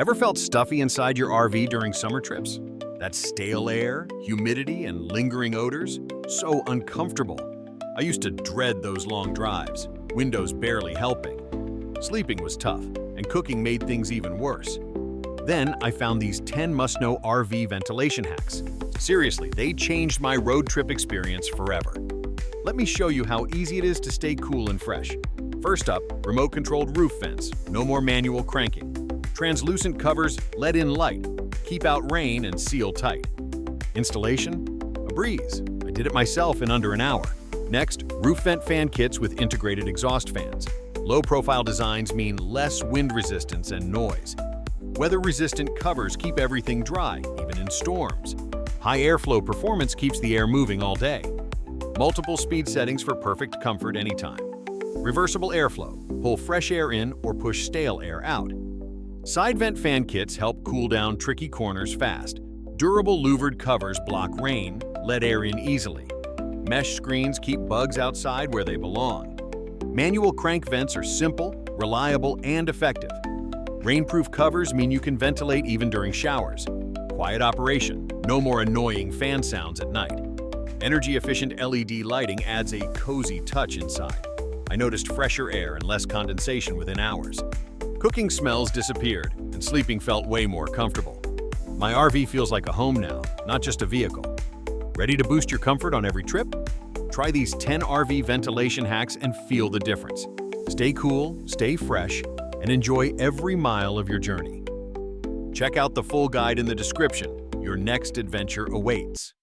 Ever felt stuffy inside your RV during summer trips? That stale air, humidity, and lingering odors? So uncomfortable. I used to dread those long drives, windows barely helping. Sleeping was tough, and cooking made things even worse. Then I found these 10 must-know RV ventilation hacks. Seriously, they changed my road trip experience forever. Let me show you how easy it is to stay cool and fresh. First up, remote-controlled roof vents, no more manual cranking. Translucent covers let in light, keep out rain, and seal tight. Installation? A breeze. I did it myself in under an hour. Next, roof vent fan kits with integrated exhaust fans. Low-profile designs mean less wind resistance and noise. Weather-resistant covers keep everything dry, even in storms. High airflow performance keeps the air moving all day. Multiple speed settings for perfect comfort anytime. Reversible airflow. Pull fresh air in or push stale air out. Side vent fan kits help cool down tricky corners fast. Durable louvered covers block rain, let air in easily. Mesh screens keep bugs outside where they belong. Manual crank vents are simple, reliable, and effective. Rainproof covers mean you can ventilate even during showers. Quiet operation, no more annoying fan sounds at night. Energy-efficient LED lighting adds a cozy touch inside. I noticed fresher air and less condensation within hours. Cooking smells disappeared, and sleeping felt way more comfortable. My RV feels like a home now, not just a vehicle. Ready to boost your comfort on every trip? Try these 10 RV ventilation hacks and feel the difference. Stay cool, stay fresh, and enjoy every mile of your journey. Check out the full guide in the description. Your next adventure awaits.